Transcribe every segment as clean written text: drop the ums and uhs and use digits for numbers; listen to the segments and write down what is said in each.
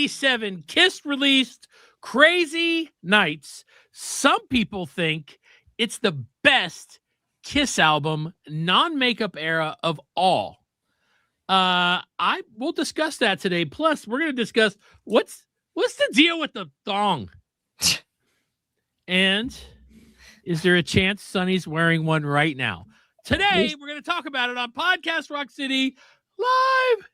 1987, Kiss released Crazy Nights. Some people think it's the best Kiss album, non-makeup era of all. I will discuss that today. Plus, we're going to discuss what's the deal with the thong. And is there a chance Sonny's wearing one right now? Today, we're going to talk about it on Podcast Rock City Live.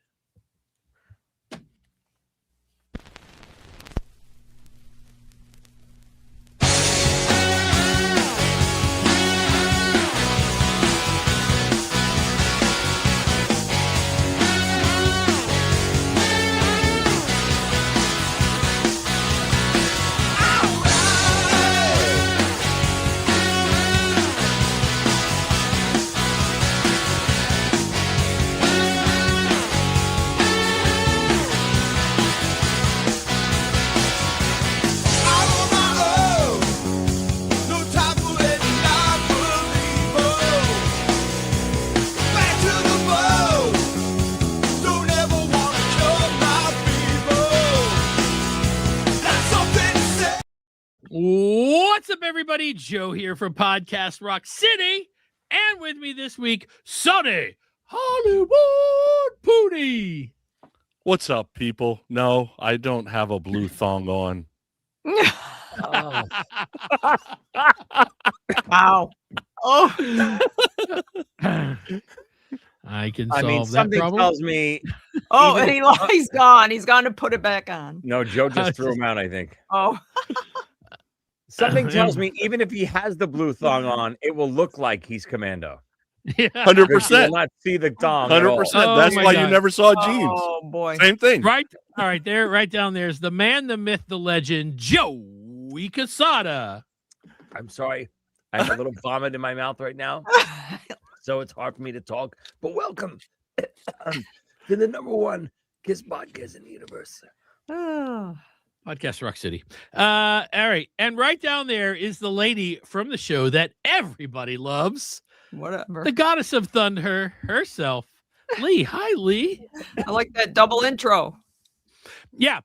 What's up, everybody? Joe here from Podcast Rock City. And with me this week, Sonny Hollywood Pooty. What's up, people? No, I don't have a blue thong on. Oh. Wow. Oh. I can solve that something problem. tells me. Oh, and he's gone. He's gone to put it back on. No, Joe just threw him out, I think. Oh. Something tells me even if he has the blue thong on, it will look like he's Commando. 100%. You will not see the thong. 100%. Oh That's my why God. you never saw jeans. Oh boy. Same thing. Right. All right. There, right down there is the man, the myth, the legend, Joey Casada. I'm sorry. I have a little vomit in my mouth right now, so it's hard for me to talk. But welcome to the #1 Kiss podcast in the universe. Oh. Podcast Rock City. All right. And right down there is the lady from the show that everybody loves. Whatever. The goddess of thunder herself, Lee. Hi, Lee. I like that double intro. Yeah.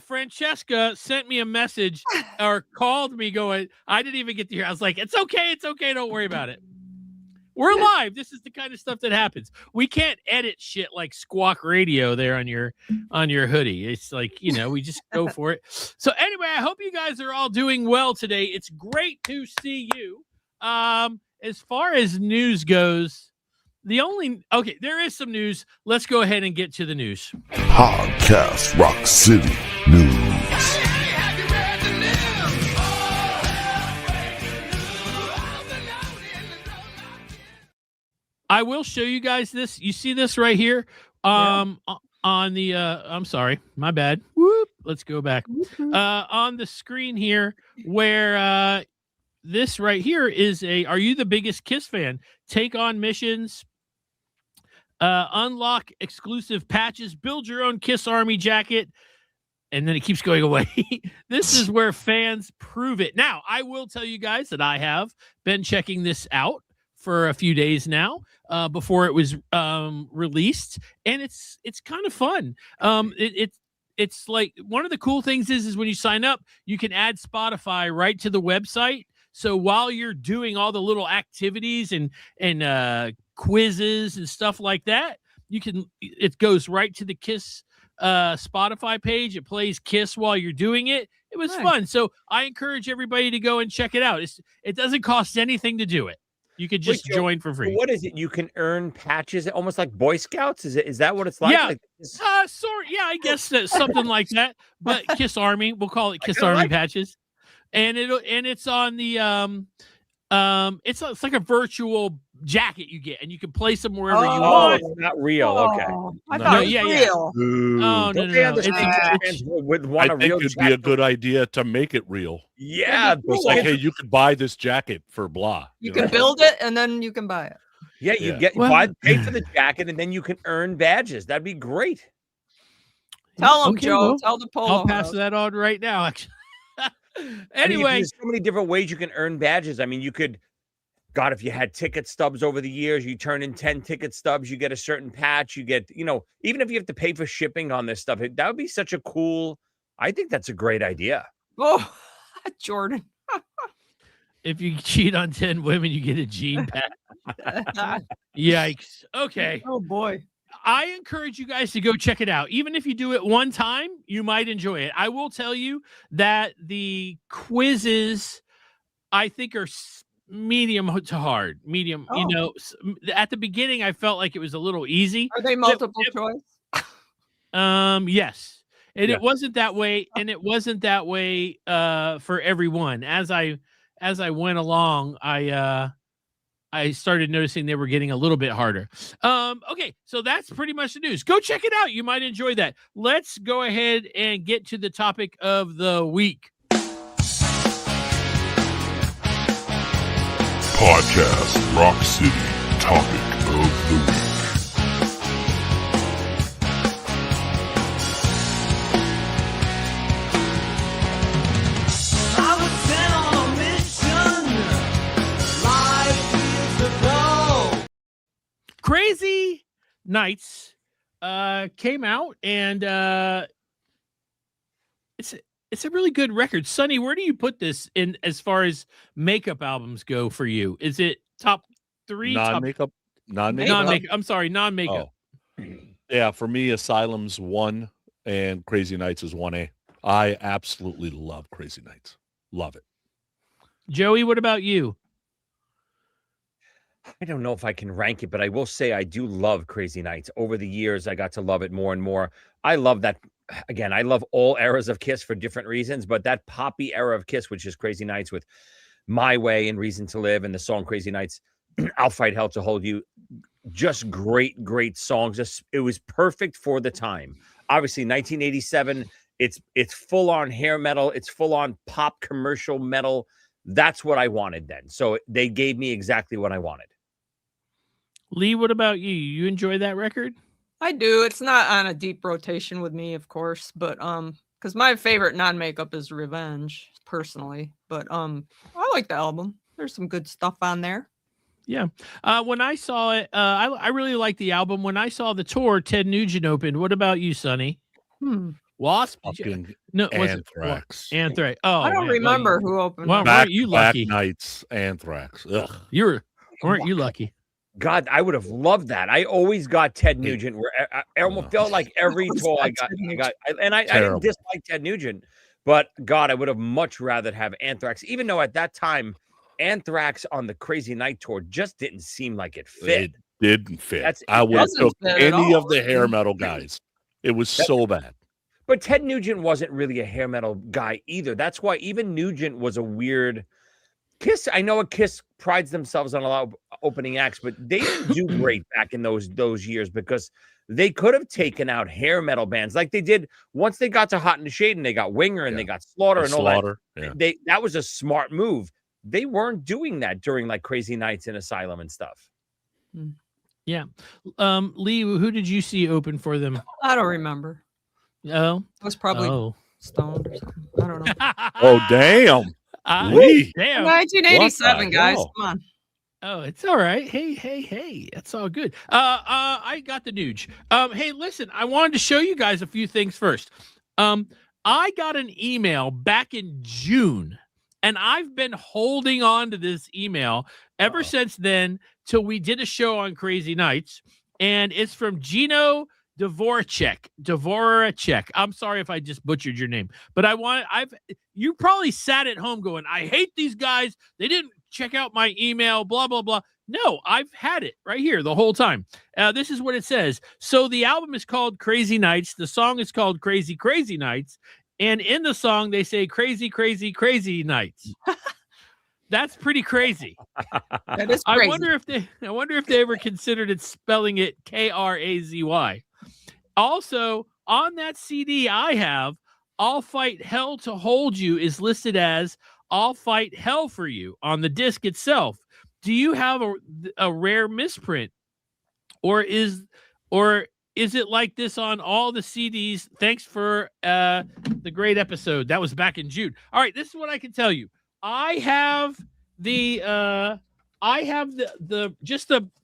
Francesca sent me a message or called me going, I didn't even get to hear. I was like, it's okay. It's okay. Don't worry about it. We're live. This is the kind of stuff that happens. We can't edit shit like Squawk Radio there on your hoodie. It's like, we just go for it. So anyway, I hope you guys are all doing well today. It's great to see you. As far as news goes, there is some news. Let's go ahead and get to the news. Podcast Rock City News. I will show you guys this. You see this right here? On the I'm sorry, my bad. Whoop. Let's go back. On the screen here, where this right here is are you the biggest Kiss fan? Take on missions, unlock exclusive patches, build your own Kiss Army jacket, and then it keeps going away. This is where fans prove it. Now, I will tell you guys that I have been checking this out for a few days now, before it was released, and it's kind of fun. It's like one of the cool things is when you sign up, you can add Spotify right to the website. So while you're doing all the little activities and quizzes and stuff like that, it goes right to the Kiss Spotify page. It plays Kiss while you're doing it. It was fun. So I encourage everybody to go and check it out. It doesn't cost anything to do it. You could just join for free. What is it? You can earn patches, almost like Boy Scouts. Is that what it's like? Yeah, like yeah, I guess that's something like that. But Kiss Army, we'll call it Kiss Army patches, and it's on the it's like a virtual jacket you get, and you can place them wherever you want. It's not real. Okay. I thought it was real. Oh, no. I think it'd be a good idea to make it real. Yeah. It's like, hey, you could buy this jacket for blah. You can build it, and then you can buy it. Yeah, you pay for the jacket, and then you can earn badges. That'd be great. Tell them, Joe. Well, tell the Polo. I'll pass that on right now, actually. Anyway. There's so many different ways you can earn badges. I mean, you could... God, if you had ticket stubs over the years, you turn in 10 ticket stubs, you get a certain patch, you get, even if you have to pay for shipping on this stuff, that would be such a cool I think that's a great idea. Oh, Jordan. If you cheat on 10 women, you get a gene pack. Yikes. Okay. Oh boy. I encourage you guys to go check it out. Even if you do it one time, you might enjoy it. I will tell you that the quizzes, I think, are medium to hard. Medium, Oh. you know, at the beginning, I felt like it was a little easy. Are they multiple choice? Yes. And Yeah. it wasn't that way, and it wasn't that way for everyone. As I went along, I started noticing they were getting a little bit harder. Okay, so that's pretty much the news. Go check it out. You might enjoy that. Let's go ahead and get to the topic of the week. Podcast Rock City Topic of the Week. Crazy Nights came out, and it's a really good record. Sonny, where do you put this in as far as makeup albums go for you? Is it top 3? Non-makeup. Non-makeup. I'm sorry, non-makeup. Oh. Yeah, for me, Asylum's 1 and Crazy Nights is 1A. I absolutely love Crazy Nights. Love it. Joey, what about you? I don't know if I can rank it, but I will say I do love Crazy Nights. Over the years, I got to love it more and more. I love that. Again, I love all eras of Kiss for different reasons, but that poppy era of Kiss, which is Crazy Nights with My Way and Reason to Live and the song Crazy Nights, I'll Fight Hell to Hold You. Just great, great songs. It was perfect for the time. Obviously, 1987, it's full-on hair metal. It's full-on pop commercial metal. That's what I wanted then. So they gave me exactly what I wanted. Lee, what about you? You enjoy that record? I do. It's not on a deep rotation with me, of course, but because my favorite non-makeup is Revenge, personally. But I like the album. There's some good stuff on there. Yeah. When I saw it, I really liked the album. When I saw the tour, Ted Nugent opened. What about you, Sonny? Wasp? Fucking No, was it Anthrax. Anthrax. Oh, I don't man, remember who opened. Well, up. weren't you lucky? Nights, Anthrax. Ugh. Weren't you lucky? God, I would have loved that. I always got Ted Nugent. Where I almost felt like every tour I didn't dislike Ted Nugent, but God, I would have much rather have Anthrax. Even though at that time, Anthrax on the Crazy Night tour just didn't seem like it fit. It didn't fit. That's- I would have doesn't took fit at any all. of the hair metal guys. It was so bad. But Ted Nugent wasn't really a hair metal guy either. That's why even Nugent was a weird. Kiss, I know Kiss prides themselves on a lot of opening acts, but they didn't do great back in those years because they could have taken out hair metal bands like they did once they got to Hot in the Shade and they got Winger and they got Slaughter and all that. Yeah. That was a smart move. They weren't doing that during like Crazy Nights in Asylum and stuff. Yeah. Lee, who did you see open for them? I don't remember. Oh, I was probably stoned or something. I don't know. Oh, damn. Lee. Damn. 1987, What the guys. hell? Come on. Oh, it's all right. Hey, that's all good. I got the nuge. Hey, listen, I wanted to show you guys a few things first. I got an email back in June, and I've been holding on to this email ever since then till we did a show on Crazy Nights, and it's from Gino Dvoracek. I'm sorry if I just butchered your name, but you probably sat at home going, I hate these guys. They didn't check out my email, blah, blah, blah. No, I've had it right here the whole time. This is what it says. So the album is called Crazy Nights. The song is called Crazy, Crazy Nights. And in the song, they say crazy, crazy, crazy nights. That's pretty crazy. That is crazy. I wonder if they ever considered it spelling it Krazy. Also, on that CD I have, I'll Fight Hell to Hold You is listed as I'll Fight Hell for You on the disc itself. Do you have a rare misprint? Or is it like this on all the CDs? Thanks for the great episode. That was back in June. All right, this is what I can tell you. I have the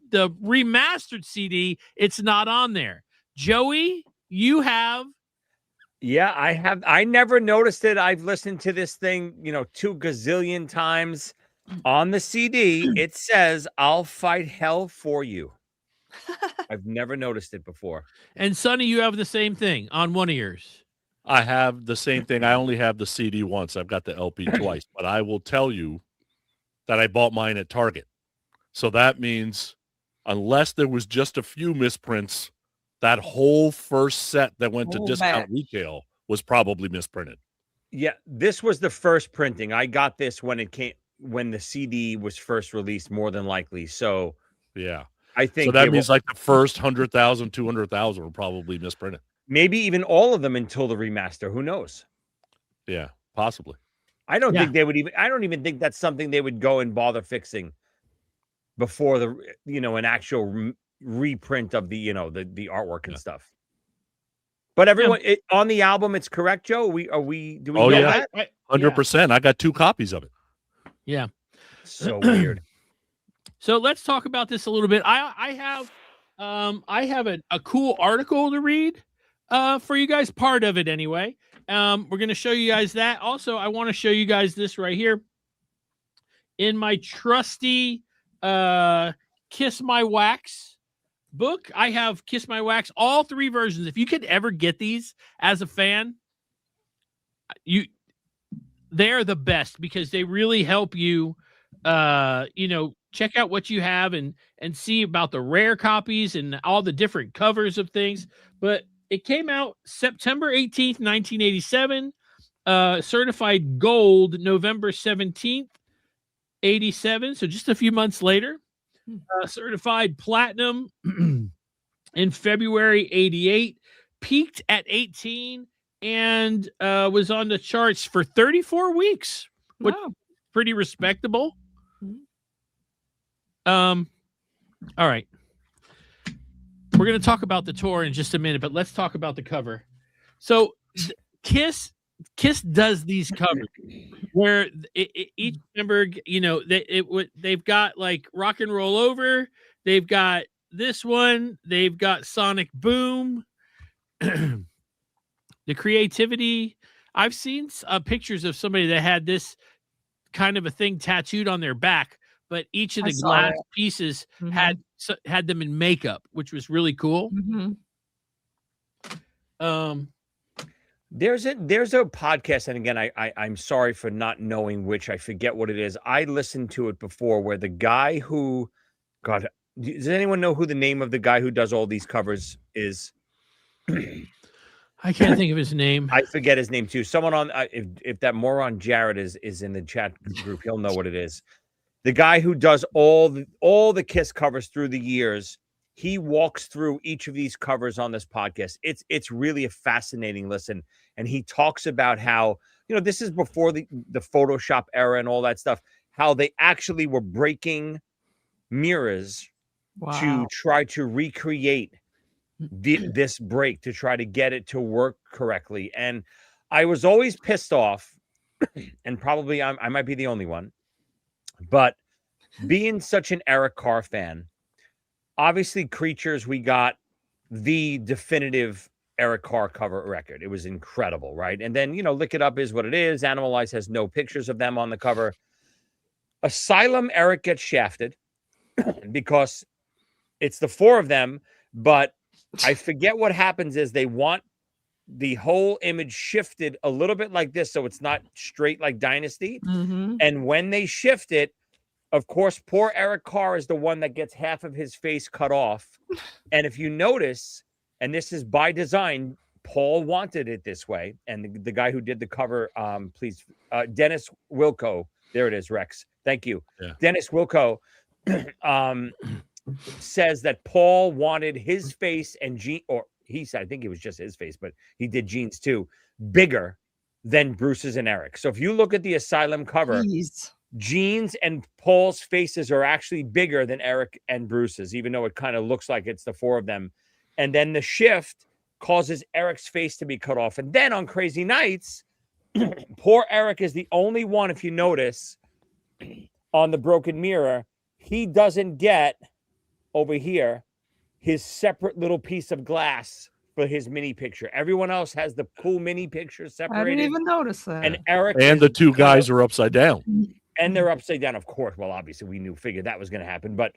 remastered CD. It's not on there. Joey, you have Yeah, I have. I never noticed it. I've listened to this thing, 2 gazillion times. On the CD, it says, "I'll fight hell for you." I've never noticed it before. And Sonny, you have the same thing on one of yours. I have the same thing. I only have the CD once. I've got the LP twice, but I will tell you that I bought mine at Target. So that means unless there was just a few misprints, that whole first set that went to Whole discount batch. retail was probably misprinted. Yeah, this was the first printing. I got this when the CD was first released, more than likely. So Yeah. I think So that means like the first 100,000, 200,000 were probably misprinted. maybe even all of them until the remaster. Who knows? Yeah, possibly. I don't Yeah. think they would even. I don't even think that's something they would go and bother fixing before an actual reprint of the artwork and stuff. But everyone on the album, it's correct, Joe. Do we know yeah. that? 100%. I got 2 copies of it. Yeah. So weird. So let's talk about this a little bit. I have a cool article to read for you guys, part of it anyway. We're going to show you guys that. Also, I want to show you guys this right here in my trusty Kiss My Wax book. I have Kiss My Wax, all 3 versions. If you could ever get these as a fan, they're the best because they really help you check out what you have and see about the rare copies and all the different covers of things. But it came out September 18th, 1987, certified gold November 17th, 87. So just a few months later, certified platinum in February 88, peaked at 18 and was on the charts for 34 weeks, which is pretty respectable. All right. We're going to talk about the tour in just a minute, but let's talk about the cover. So Kiss does these covers where each member, they've got like Rock and Roll Over, they've got this one, they've got Sonic Boom, the creativity. I've seen pictures of somebody that had this kind of a thing tattooed on their back, but each of the glass pieces had them in makeup, which was really cool. There's a podcast, and again, I'm sorry for not knowing which. I forget what it is. I listened to it before, where the guy who, God, does anyone know who the name of the guy who does all these covers is? I can't think of his name. I forget his name too. Someone on if that moron Jared is in the chat group, he'll know what it is. The guy who does all the Kiss covers through the years, he walks through each of these covers on this podcast. It's really a fascinating listen, and he talks about how this is before the Photoshop era and all that stuff. How they actually were breaking mirrors to try to recreate this break, to try to get it to work correctly. And I was always pissed off, and probably I might be the only one. But being such an Eric Carr fan, obviously Creatures, we got the definitive Eric Carr cover record. It was incredible, right? And then, Lick It Up is what it is. Animalize has no pictures of them on the cover. Asylum, Eric gets shafted because it's the 4 of them, but I forget what happens is they want the whole image shifted a little bit like this, so it's not straight like Dynasty. And when they shift it, of course, poor Eric Carr is the one that gets half of his face cut off. And if you notice, and this is by design, Paul wanted it this way. And the guy who did the cover, please, Dennis Wilco. There it is, Rex. Thank you. Yeah. Dennis Wilco says that Paul wanted his face and Gene, or he said, I think it was just his face, but he did Gene's too, bigger than Bruce's and Eric. So if you look at the Asylum cover, Gene's and Paul's faces are actually bigger than Eric and Bruce's, even though it kind of looks like it's the 4 of them. And then the shift causes Eric's face to be cut off. And then on Crazy Nights, poor Eric is the only one, if you notice, on the broken mirror, he doesn't get over here his separate little piece of glass for his mini picture. Everyone else has the cool mini picture I separated. didn't even notice that. And Eric And the two guys are upside down. and they're upside down, of course. Well, obviously we figured that was going to happen, but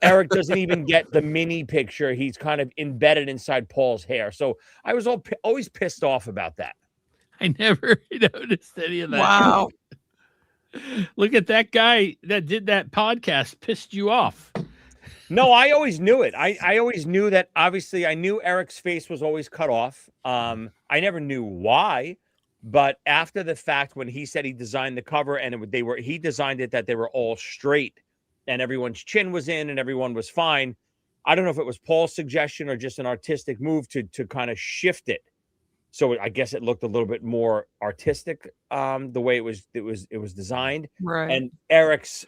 Eric doesn't even get the mini picture. He's kind of embedded inside Paul's hair. So I was always pissed off about that. I never noticed any of that. Wow. Look at that guy that did that podcast pissed you off. No, I always knew it. I always knew that. Obviously, I knew Eric's face was always cut off. I never knew why, but after the fact, when he said he designed the cover and he designed it that they were all straight and everyone's chin was in and everyone was fine. I don't know if it was Paul's suggestion or just an artistic move to kind of shift it. So I guess it looked a little bit more artistic, the way it was designed. Right. And Eric's.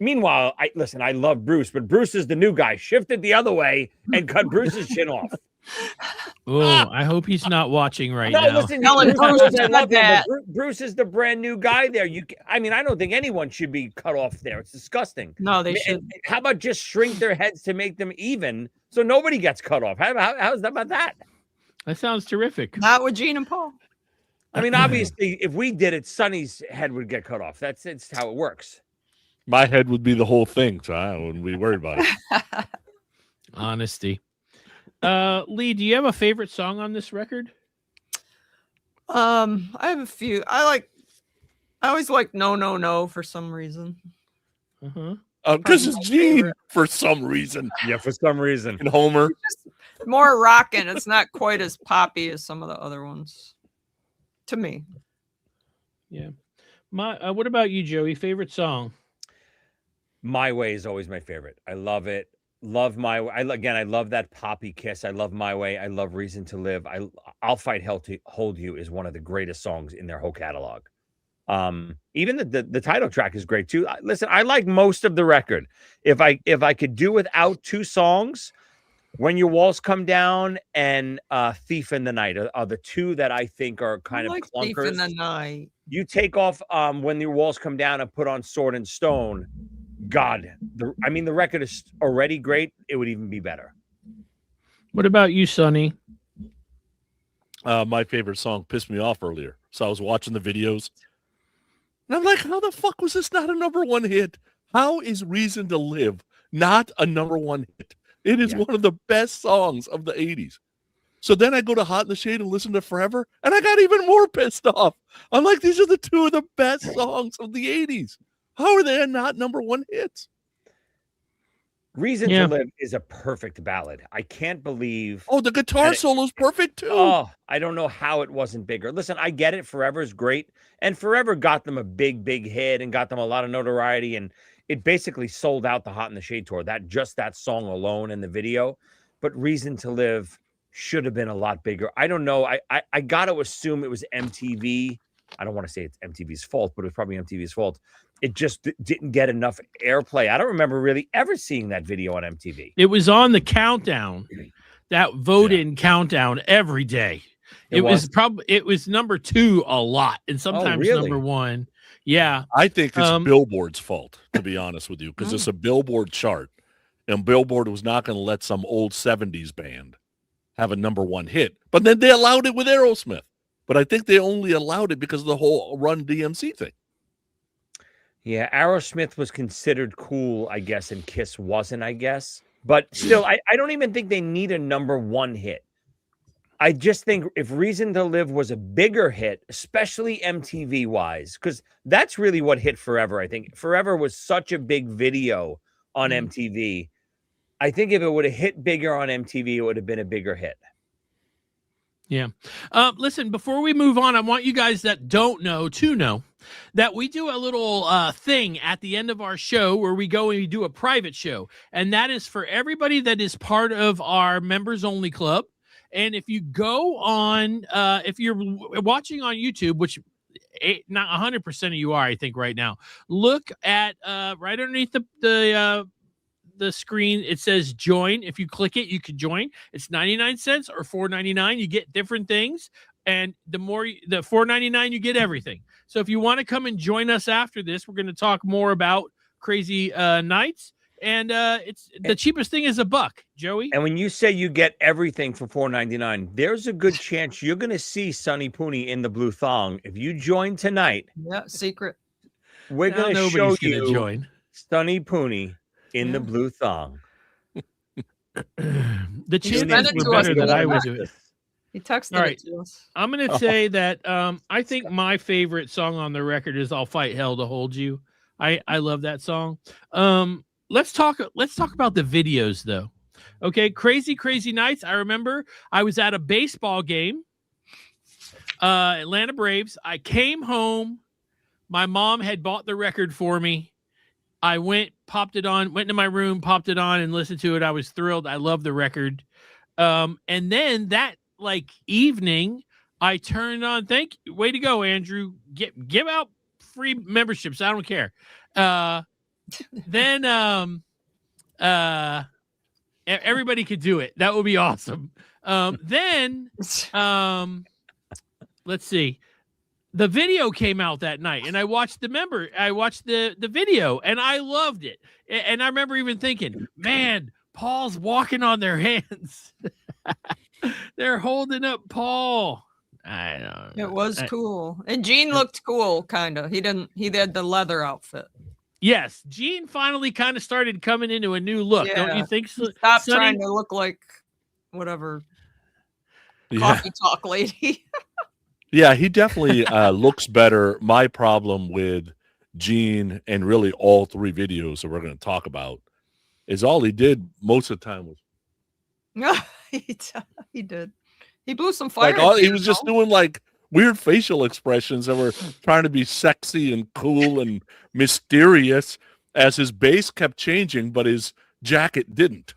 Meanwhile, I love Bruce, but Bruce is the new guy. Shifted the other way and cut Bruce's chin off. Oh, I hope he's not watching right No, now. listen, Telling Bruce, Bruce I love him, that. but Bruce is the brand new guy there. I don't think anyone should be cut off there. It's disgusting. No, they should. How about just shrink their heads to make them even so nobody gets cut off? How's that about that? That sounds terrific. Not with Gene and Paul. I mean, obviously, if we did it, Sonny's head would get cut off. It's how it works. My head would be the whole thing, so I wouldn't be worried about it. Honesty. Lee, do you have a favorite song on this record? I have a few. I always like No No No for some reason. Uh-huh. Because Probably it's my Gene favorite. for some reason. Yeah, for some reason. And Homer. More rockin'. It's not quite as poppy as some of the other ones. To me. Yeah. What about you, Joey? Favorite song? My Way is always my favorite. I love it. Love My Way. I love that poppy kiss. I love My Way. I love Reason to Live. I'll Fight Hell to Hold You is one of the greatest songs in their whole catalog. Even the title track is great too. Listen, I like most of the record. If I could do without two songs, When Your Walls Come Down and Thief in the Night are the two that I think are kind of clunkers. Thief in the Night. You take off When Your Walls Come Down and put on Sword and Stone. God, the record is already great. It would even be better. What about you, Sonny? My favorite song pissed me off earlier. So I was watching the videos. And I'm like, how the fuck was this not a number one hit? How is Reason to Live not a number one hit? It is one of the best songs of the 80s. So then I go to Hot in the Shade and listen to Forever, and I got even more pissed off. I'm like, these are the two of the best songs of the 80s. How are they not number one hits? Reason to Live is a perfect ballad. I can't believe. Oh, the guitar solo is perfect too. Oh, I don't know how it wasn't bigger. Listen, I get it. Forever is great. And Forever got them a big, big hit and got them a lot of notoriety. And it basically sold out the Hot in the Shade tour. That song alone and the video. But Reason to Live should have been a lot bigger. I don't know. I got to assume it was MTV. I don't want to say it's MTV's fault, but it was probably MTV's fault. It just didn't get enough airplay. I don't remember really ever seeing that video on MTV. It was on the countdown, that vote-in countdown every day. It was number 2 a lot, and sometimes number 1. Yeah. I think it's Billboard's fault, to be honest with you, because it's a Billboard chart, and Billboard was not going to let some old 70s band have a number 1 hit. But then they allowed it with Aerosmith. But I think they only allowed it because of the whole Run DMC thing. Yeah, Aerosmith was considered cool, I guess, and Kiss wasn't, I guess. But still, I don't even think they need a number 1 hit. I just think if Reason to Live was a bigger hit, especially MTV-wise, because that's really what hit Forever, I think. Forever was such a big video on MTV. I think if it would have hit bigger on MTV, it would have been a bigger hit. Yeah. Listen, before we move on, I want you guys that don't know to know that we do a little thing at the end of our show where we go and we do a private show. And that is for everybody that is part of our members only club. And if you go on, if you're watching on YouTube, which not 100% of you are, I think right now, look at right underneath the screen, it says join. If you click it, you can join. It's 99 cents or $4.99. You get different things, and the $4.99 you get everything. So if you want to come and join us after this, we're going to talk more about Crazy Nights, and it's the cheapest thing is $1, Joey. And when you say you get everything for $4.99, there's a good chance you're going to see Sonny Pooney in the blue thong. If you join tonight, Yeah, secret. we're Now going to show nobody's gonna you join. Sonny Pooney in the Yeah. blue thong. The chances sent it were to us better that the I other would day. do it. He texted All right. it to us. I'm gonna say that I think my favorite song on the record is "I'll Fight Hell to Hold You." I love that song. Let's talk about the videos though. Okay, Crazy Nights. I remember I was at a baseball game, Atlanta Braves. I came home. My mom had bought the record for me. I went into my room, popped it on, and listened to it. I was thrilled. I love the record. And then that evening, I turned on. Way to go, Andrew. Give out free memberships. I don't care. Then everybody could do it. That would be awesome. Then let's see. The video came out that night, and I watched the video, and I loved it. And I remember even thinking, man, Paul's walking on their hands. They're holding up Paul. I don't know. It was cool. And Gene looked cool, kind of. He had the leather outfit. Yes, Gene finally kind of started coming into a new look. Yeah. Don't you think so? Stop Sonny? trying to look like whatever Yeah, coffee talk lady. yeah, he definitely looks better. My problem with Gene and really all three videos that we're going to talk about is all he did most of the time was He did. He blew some fire. he was just doing weird facial expressions that were trying to be sexy and cool and mysterious as his base kept changing, but his jacket didn't.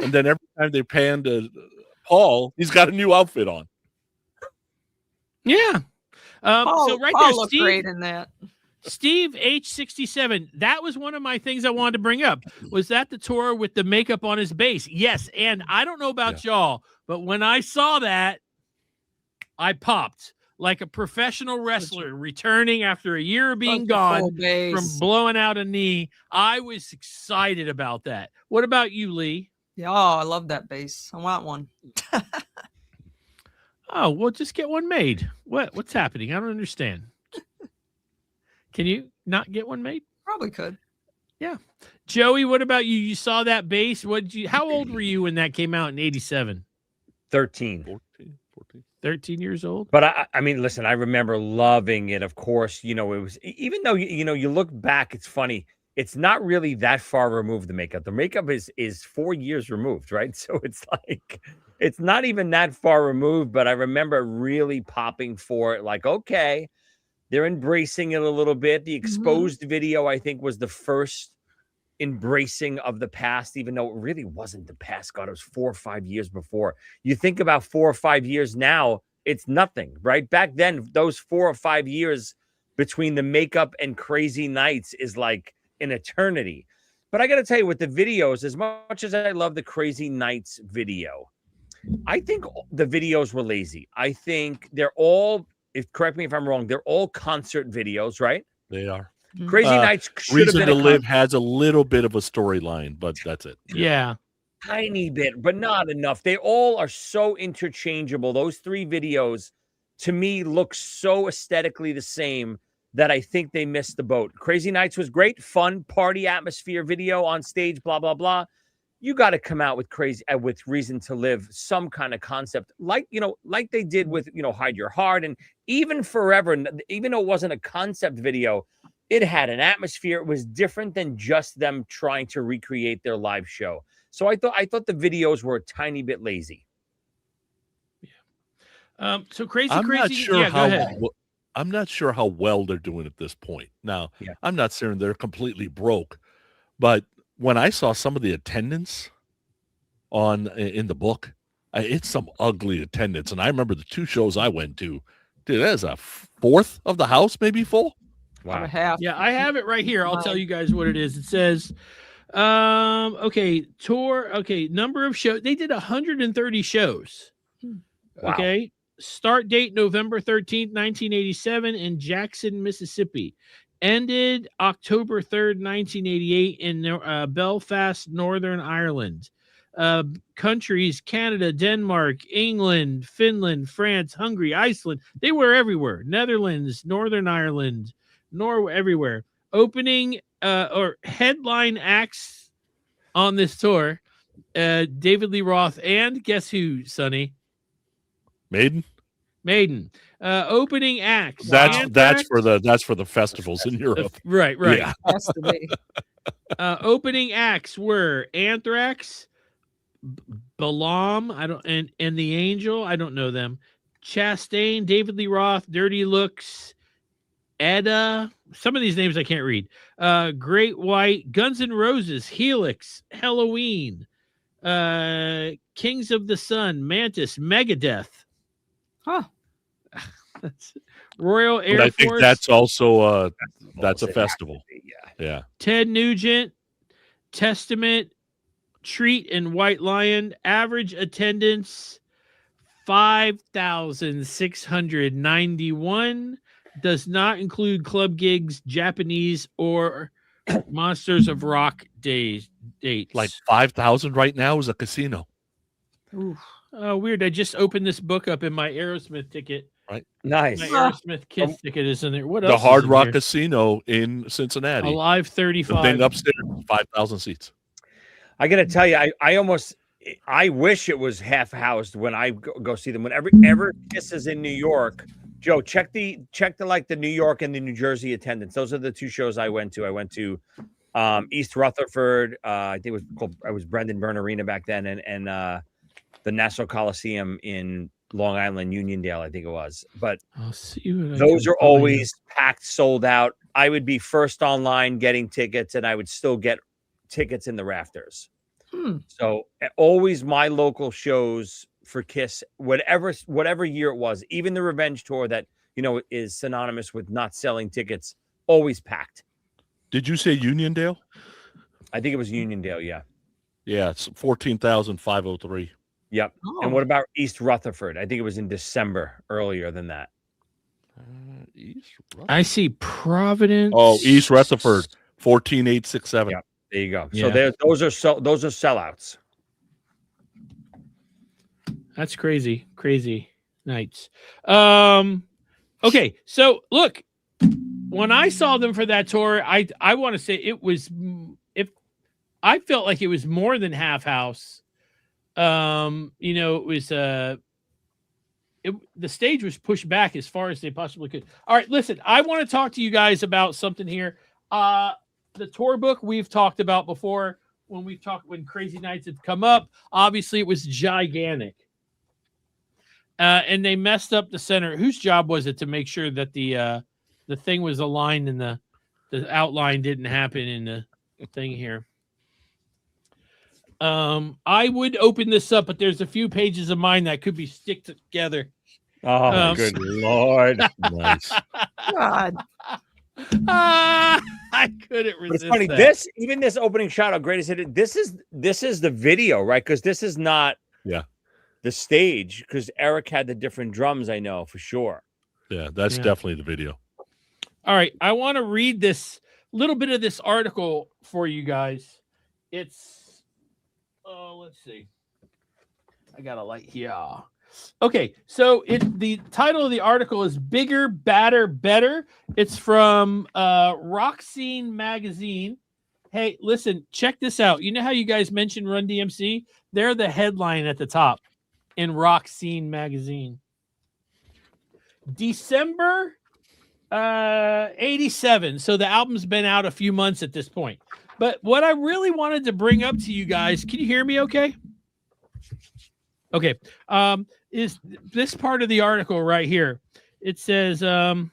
And then every time they panned to Paul, he's got a new outfit on. Yeah. Paul, So right Paul there, looked Steve. great in that. Steve H67. That was one of my things I wanted to bring up. Was that the tour with the makeup on his base? Yes. And I don't know about y'all, but when I saw that, I popped like a professional wrestler returning after a year of being gone from blowing out a knee. I was excited about that. What about you, Lee? Yeah, I love that bass. I want one. Oh, well, just get one made. What's happening? I don't understand. Can you not get one made? Probably could. Yeah. Joey, what about you? You saw that bass. How old were you when that came out in 87? 13. 14. 13 years old? But I mean, listen, I remember loving it. Of course, it was, even though, you look back, it's funny. It's not really that far removed, the makeup. The makeup is 4 years removed, right? So it's it's not even that far removed, but I remember really popping for it. Okay, they're embracing it a little bit. The exposed video, I think, was the first embracing of the past, even though it really wasn't the past. God, it was 4 or 5 years before. You think about 4 or 5 years now, it's nothing, right? Back then, those 4 or 5 years between the makeup and Crazy Nights is like an eternity. But I got to tell you, with the videos, as much as I love the Crazy Nights video, I think the videos were lazy. I think they're all, correct me if I'm wrong, they're all concert videos, right? They are. Crazy Nights should have Reason been to Live has a little bit of a storyline, but that's it. Yeah. Tiny bit, but not enough. They all are so interchangeable. Those 3 videos, to me, look so aesthetically the same that I think they missed the boat. Crazy Nights was great, fun, party atmosphere video on stage, blah, blah, blah. You got to come out with with Reason to Live, some kind of concept, like they did with, Hide Your Heart, and even Forever, even though it wasn't a concept video, it had an atmosphere. It was different than just them trying to recreate their live show. So I thought the videos were a tiny bit lazy. Yeah. So Crazy. Not sure yeah, go ahead. I'm not sure how well they're doing at this point. Now, I'm not saying they're completely broke, but when I saw some of the attendance in the book, it's some ugly attendance. And I remember the 2 shows I went to, dude, that is a fourth of the house maybe full. Wow. Half. Yeah, I have it right here. I'll tell you guys what it is. It says, tour. Okay, number of shows. They did 130 shows. Wow. Okay. Start date November 13th, 1987 in Jackson, Mississippi. Ended October 3rd, 1988 in Belfast, Northern Ireland. Countries: Canada, Denmark, England, Finland, France, Hungary, Iceland. They were everywhere. Netherlands, Northern Ireland, Norway, everywhere. Opening or headline acts on this tour: David Lee Roth and guess who, Sonny? Maiden. Opening acts. That's for the festivals in Europe. Right. Yeah. Has to be. Opening acts were Anthrax, Balaam, and the Angel. I don't know them. Chastain, David Lee Roth, Dirty Looks, Edda. Some of these names I can't read. Great White, Guns N' Roses, Helix, Halloween, Kings of the Sun, Mantis, Megadeth. Huh. Royal Air But I Force. think that's also that's a festival. Yeah. Ted Nugent, Testament, Treat, and White Lion. Average attendance 5,691. Does not include club gigs, Japanese, or Monsters of Rock dates. Like 5,000 right now is a casino. Oof. Oh, weird. I just opened this book up in my Aerosmith ticket. Nice. My Aerosmith Kids ticket is in there. What else? The Hard is in Rock here? Casino in Cincinnati. Alive The 35. thing upstairs, 5,000 seats. I got to tell you, I wish it was half housed when I go see them. Whenever Kiss is in New York, Joe, check the like the New York and the New Jersey attendance. Those are the two shows I went to. I went to East Rutherford. I think it was Brendan Byrne Arena back then, and the Nassau Coliseum in Long Island, Uniondale, I think it was. But I'll see what those are always packed, sold out. I would be first online getting tickets, and I would still get tickets in the rafters. So always my local shows for Kiss, whatever year it was, even the Revenge tour that is synonymous with not selling tickets, always packed. Did you say Uniondale? I think it was Uniondale. Yeah. Yeah, it's 14,503. Yep. Oh. And what about East Rutherford? I think it was in December, earlier than that. East I see Providence. Oh, East Rutherford, 14,867. Yep. There you go. Yeah. So those are sellouts. That's crazy nights. Okay, so look, when I saw them for that tour, I want to say I felt like it was more than half house. It was the stage was pushed back as far as they possibly could. All right, listen, I want to talk to you guys about something here. The tour book we've talked about before when Crazy Nights have come up. Obviously, it was gigantic. And they messed up the center. Whose job was it to make sure that the thing was aligned and the outline didn't happen in the thing here? I would open this up, but there's a few pages of mine that could be stick together. Oh, good Lord. Nice. God. I couldn't resist. But it's funny. That. This opening shot of Greatest Hit. This is the video, right? Because this is not the stage. Because Eric had the different drums. I know for sure. Yeah, that's definitely the video. All right, I want to read this little bit of this article for you guys. It's let's see. I got a light here. Okay, so the title of the article is Bigger, Badder, Better. It's from Rock Scene Magazine. Hey, listen, check this out. You know how you guys mentioned Run DMC? They're the headline at the top in Rock Scene Magazine. December 87. So the album's been out a few months at this point. But what I really wanted to bring up to you guys, can you hear me okay? Okay. Is this part of the article right here. It says they're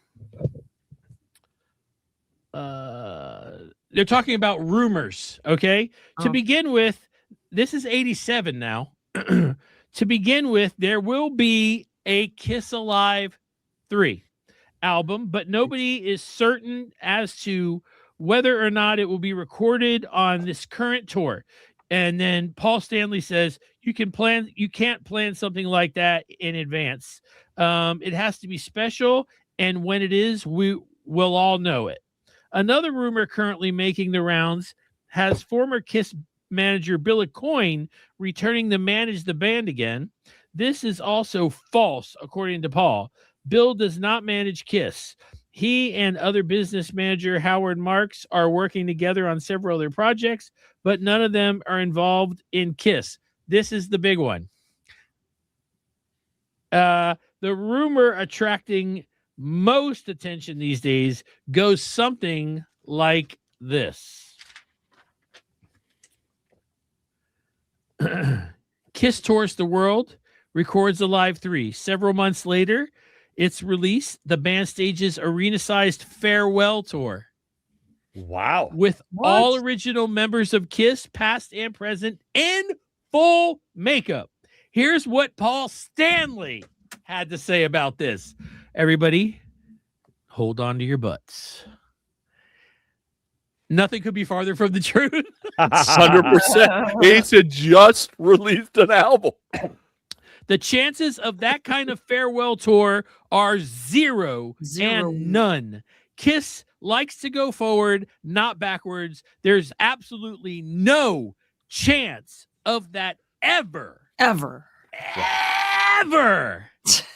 talking about rumors, okay? To begin with, this is 87 now. To begin with, there will be a Kiss Alive 3 album, but nobody is certain as to whether or not it will be recorded on this current tour. And then Paul Stanley says, you can't plan something like that in advance. It has to be special, and when it is, we will all know it. Another rumor currently making the rounds has former Kiss manager Billy Coyne returning to manage the band again. This is also false, according to Paul. Bill does not manage Kiss. He and other business manager Howard Marks are working together on several other projects, but none of them are involved in Kiss. This is the big one. The rumor attracting most attention these days goes something like this. Kiss tours the world, records a live 3. Several months later, it's released. The band stages arena-sized farewell tour. Wow. With all original members of Kiss, past and present, in full makeup. Here's what Paul Stanley had to say about this. Everybody, hold on to your butts. Nothing could be farther from the truth. 100%. Ace had just released an album. The chances of that kind of farewell tour are zero and none. Kiss likes to go forward, not backwards. There's absolutely no chance of that ever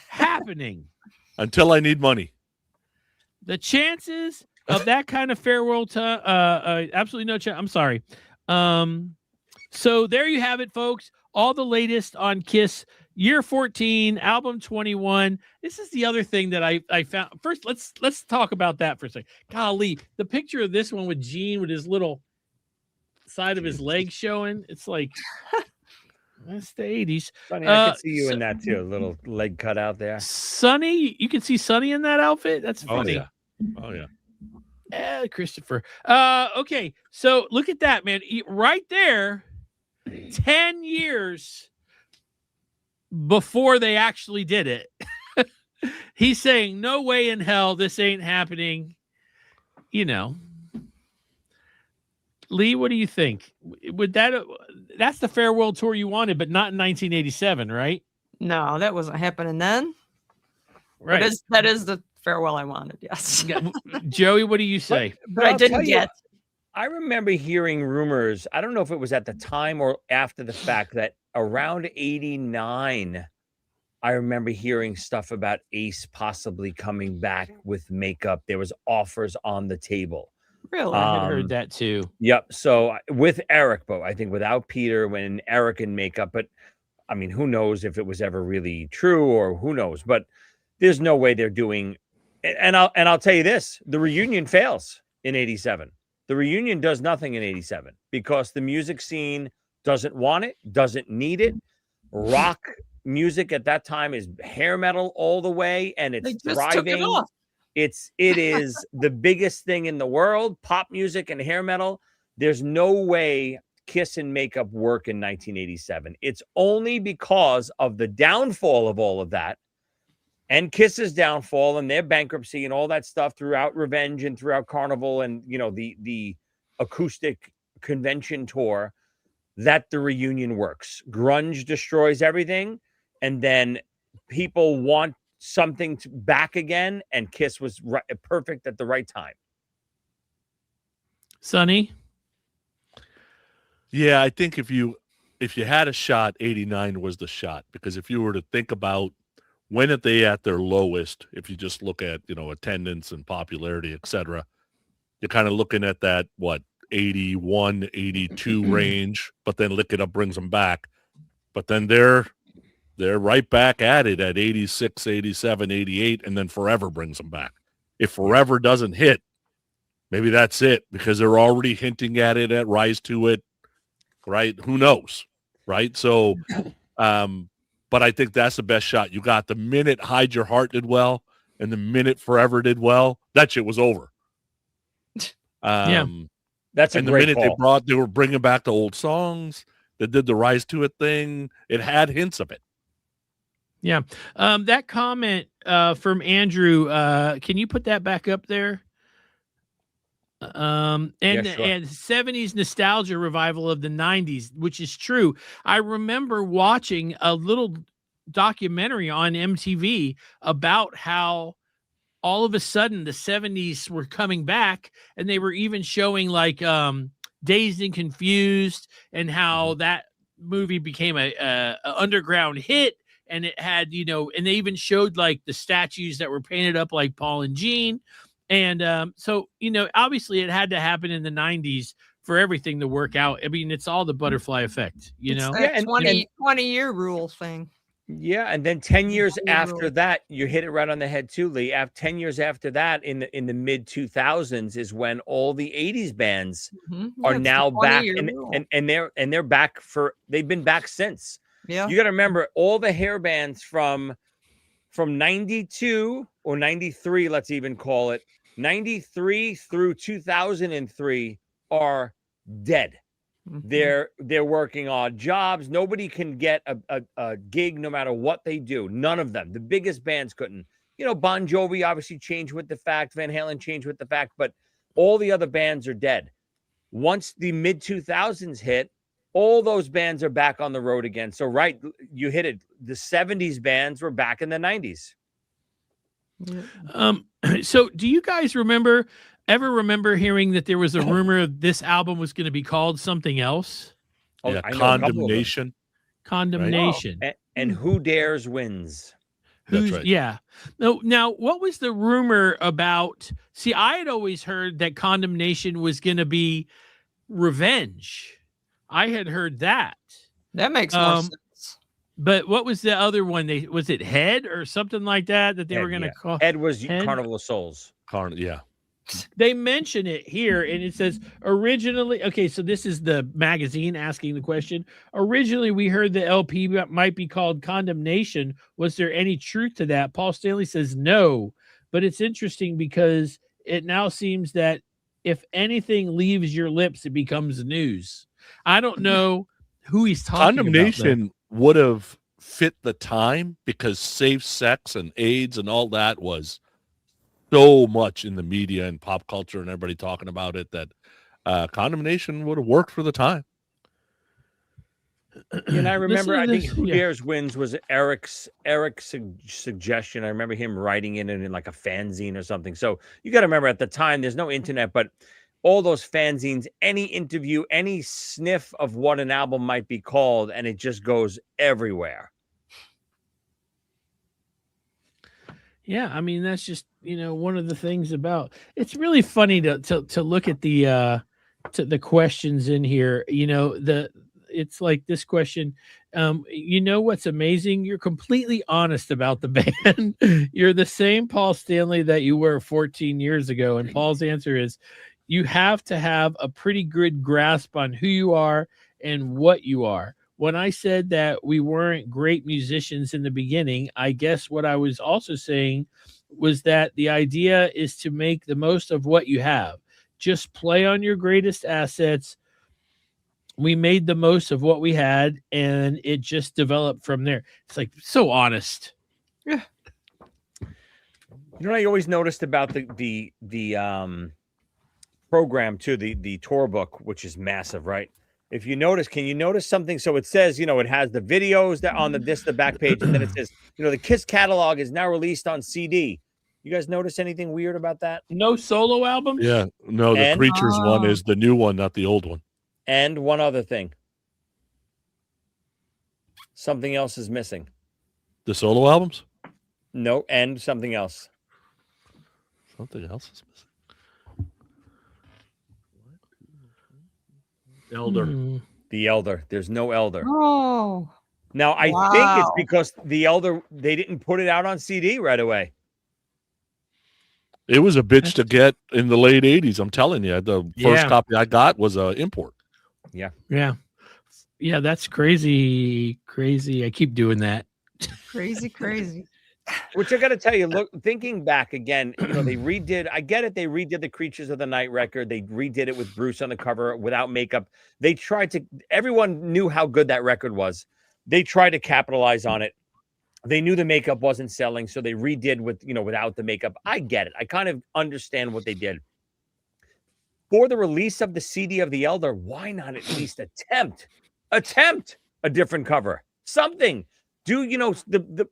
happening. Until I need money. The chances of that kind of farewell absolutely no chance. I'm sorry. So there you have it, folks. All the latest on Kiss, year 14, album 21. This is the other thing that I found. First, let's talk about that for a second. Golly, the picture of this one with Gene with his little side of his leg showing. It's like that's the 80s. Sonny, I can see you in that too. A little leg cut out there. Sonny, you can see Sonny in that outfit. That's funny. Oh yeah. Christopher. Okay, so look at that, man. Right there, 10 years before they actually did it. He's saying, no way in hell this ain't happening. You know. Lee, what do you think? Would that's the farewell tour you wanted, but not in 1987, right? No, that wasn't happening then. Right. That is the farewell I wanted. Yes. Joey, what do you say? But I didn't get. I remember hearing rumors. I don't know if it was at the time or after the fact that around 89, I remember hearing stuff about Ace possibly coming back with makeup. There was offers on the table. Really? I had heard that too. Yep. So with Eric, but I think without Peter, when Eric in makeup, but I mean, who knows if it was ever really true or who knows, but there's no way they're doing. And I'll tell you this, the reunion fails in 87. The reunion does nothing in 87 because the music scene doesn't want it, doesn't need it. Rock music at that time is hair metal all the way, and it's thriving. It is the biggest thing in the world, pop music and hair metal. There's no way Kiss and makeup work in 1987. It's only because of the downfall of all of that and Kiss's downfall and their bankruptcy and all that stuff throughout Revenge and throughout Carnival and, you know, the acoustic convention tour that the reunion works. Grunge destroys everything. And then people want something back again. And Kiss was perfect at the right time. Sonny? Yeah, I think if you had a shot, 89 was the shot. Because if you were to think about when are they at their lowest, if you just look at, you know, attendance and popularity, et cetera, you're kind of looking at that, 81, 82 range, but then Lick It Up brings them back. But then they're right back at it at 86, 87, 88, and then Forever brings them back. If Forever doesn't hit, maybe that's it, because they're already hinting at it, at Rise to It, right? Who knows, right? So, but I think that's the best shot. You got the minute Hide Your Heart did well, and the minute Forever did well, that shit was over. Yeah. That's a great call. They were bringing back the old songs. They did the Rise to It thing. It had hints of it. Yeah. That comment from Andrew, can you put that back up there? And Yeah, sure. and 70s nostalgia revival of the 90s, which is true. I remember watching a little documentary on MTV about how all of a sudden the 70s were coming back, and they were even showing like Dazed and Confused, and how that movie became a underground hit. And it had, and they even showed like the statues that were painted up like Paul and Gene. And so, obviously it had to happen in the 90s for everything to work out. I mean, it's all the butterfly effect, It's know? that Yeah, 20-year rule thing. Yeah, and then 10 years Yeah, after really. that, you hit it right on the head too, Lee. After 10 years after that, in the mid 2000s, is when all the 80s bands Mhm. are Yeah, it's the now back, 20-year rule. and they're back they've been back since. Yeah. You got to remember all the hair bands from 92 or 93, let's even call it 93 through 2003 are dead. Mhm. They're working odd jobs. Nobody can get a gig no matter what they do. None of them. The biggest bands couldn't. Bon Jovi obviously changed with the fact. Van Halen changed with the fact, but all the other bands are dead. Once the mid 2000s hit, all those bands are back on the road again. So right, you hit it. The 70s bands were back in the 90s. Yeah. So do you guys ever remember hearing that there was a rumor of this album was going to be called something else? Oh, Yeah, I know a couple of them. Condemnation. Condemnation. And Who Dares wins. That's right. Yeah. Now, what was the rumor about? See, I had always heard that Condemnation was going to be Revenge. I had heard that. That makes more sense. But what was the other one? Was it Head or something like that they Head, were going to yeah. call? Head was Head? Carnival of Souls. Yeah. They mention it here, and it says originally. Okay, so this is the magazine asking the question. Originally, we heard the LP might be called Condemnation. Was there any truth to that? Paul Stanley says no, but it's interesting because it now seems that if anything leaves your lips, it becomes news. I don't know who he's talking Condemnation would have fit the time because safe sex and AIDS and all that was so much in the media and pop culture and everybody talking about it that Condemnation would have worked for the time. And I remember, I think Who yeah. Dares Wins was Eric's suggestion. I remember him writing it in like a fanzine or something. So you got to remember at the time, there's no internet, but all those fanzines, any interview, any sniff of what an album might be called, and it just goes everywhere. Yeah, I mean that's just one of the things about it's really funny to look at the questions in here. It's like this question. What's amazing? You're completely honest about the band. You're the same Paul Stanley that you were 14 years ago, and Paul's answer is, you have to have a pretty good grasp on who you are and what you are. When I said that we weren't great musicians in the beginning, I guess what I was also saying was that the idea is to make the most of what you have. Just play on your greatest assets. We made the most of what we had, and it just developed from there. It's like so honest. Yeah. I always noticed about the program too, the tour book, which is massive, right? If you notice, can you notice something? So it says, it has the videos that on the back page, and then it says, the Kiss catalog is now released on CD. You guys notice anything weird about that? No solo albums? Yeah. No, the Creatures one is the new one, not the old one. And one other thing. Something else is missing. The solo albums? No, and something else. Something else is missing. Elder. The Elder. There's no Elder. Oh. Now, I think it's because the Elder, they didn't put it out on CD right away. It was a bitch to get in the late 80s. I'm telling you, the first copy I got was an import. Yeah. Yeah. Yeah, that's crazy. Crazy. I keep doing that. Crazy. Which I got to tell you, look, thinking back again, they redid, I get it. They redid the Creatures of the Night record. They redid it with Bruce on the cover without makeup. They tried to, everyone knew how good that record was. They tried to capitalize on it. They knew the makeup wasn't selling, so they redid with, without the makeup. I get it. I kind of understand what they did. for the release of the CD of the Elder, why not at least attempt a different cover? Something. Do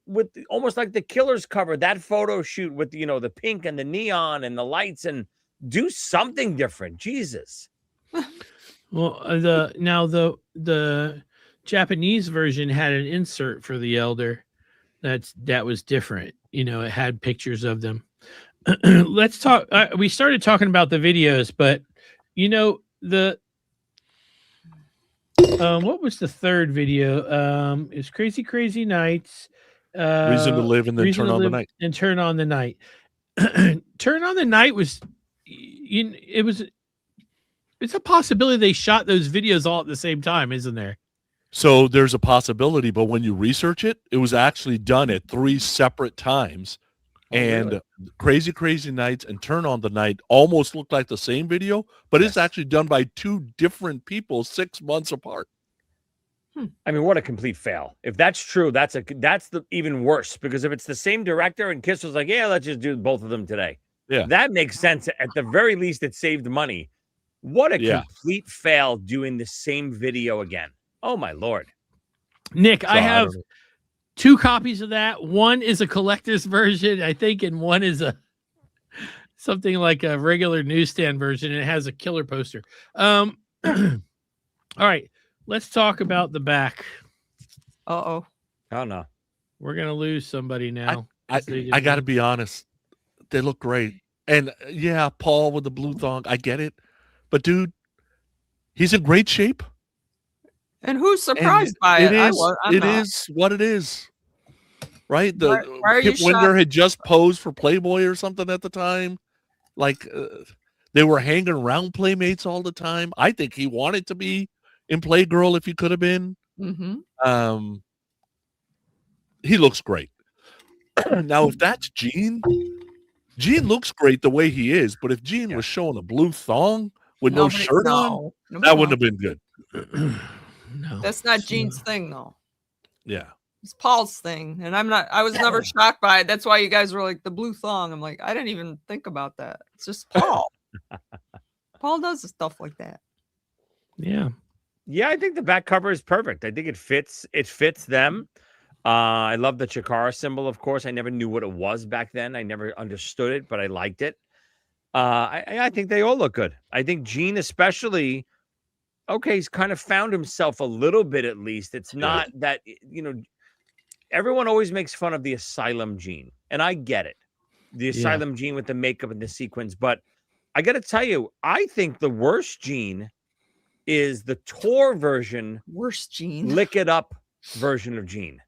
with almost like the Killers cover, that photo shoot with the pink and the neon and the lights, and do something different. Jesus. Well, the Japanese version had an insert for the Elder that was different. It had pictures of them. Let's talk. We started talking about the videos, but what was the third video? It's Crazy Nights. Reason to Live and then Turn on the Night. And Turn on the Night. Turn on the Night was, it's a possibility they shot those videos all at the same time, isn't there? So there's a possibility, but when you research it, it was actually done at 3 separate times. And really? Crazy Nights and Turn on the Night almost look like the same video, but it's actually done by 2 different people 6 months apart. I mean, what a complete fail. If that's true, that's the even worse, because if it's the same director and Kiss was like, yeah, let's just do both of them today. Yeah. That makes sense. At the very least, it saved money. What a complete fail doing the same video again. Oh, my Lord. Nick, I have 2 copies of that. One is a collector's version, I think, and one is something like a regular newsstand version, and it has a killer poster. All right, let's talk about the back. Uh-oh. Oh, no. We're going to lose somebody now. I got to be honest. They look great. And, yeah, Paul with the blue thong, I get it. But, dude, he's in great shape. And who's surprised by it? It is what it is, right? Why are you Kip Winder had just posed for Playboy or something at the time. Like they were hanging around Playmates all the time. I think he wanted to be in Playgirl if he could have been. Mm-hmm. He looks great. Now, if that's Gene looks great the way he is. But if Gene was showing a blue thong with no shirt on, that wouldn't have been good. No, that's not Gene's thing, though. Yeah, it's Paul's thing, and I was never shocked by it. That's why you guys were like the blue thong. I'm like, I didn't even think about that. It's just Paul. Paul does stuff like that. Yeah, I think the back cover is perfect. I think it fits them. I love the Chikara symbol, of course. I never knew what it was back then. I never understood it, but I liked it. I think they all look good. I think Gene especially. Okay, he's kind of found himself a little bit, at least. It's not that, everyone always makes fun of the Asylum Gene, and I get it. The Asylum Gene with the makeup and the sequins, but I got to tell you, I think the worst Gene is the tour version. Worst Gene. Lick It Up version of Gene.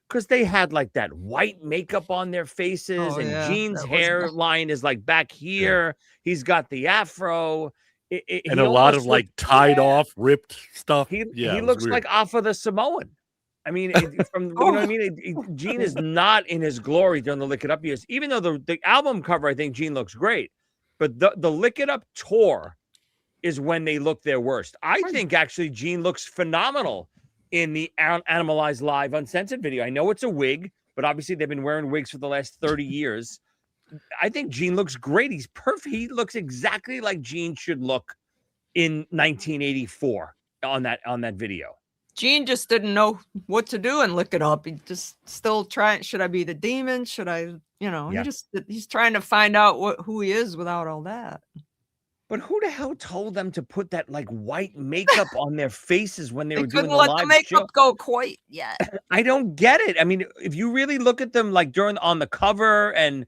Because they had like that white makeup on their faces, and Gene's hairline is like back here. He's got the afro. And a lot of like tied off, ripped stuff. He looks like Alpha the Samoan. I mean, from you know what I mean. Gene is not in his glory during the Lick It Up years. Even though the album cover, I think Gene looks great, but the Lick It Up tour is when they look their worst. I think actually Gene looks phenomenal in the Animalized Live Uncensored video. I know it's a wig, but obviously they've been wearing wigs for the last 30 years. I think Gene looks great. He's perfect. He looks exactly like Gene should look in 1984 on that video. Gene just didn't know what to do and Lick It Up. He just still trying. Should I be the demon? Should I, he's trying to find out who he is without all that. But who the hell told them to put that like white makeup on their faces when they were doing the live show? Couldn't let the makeup go quite yet. I don't get it. I mean, if you really look at them like on the cover and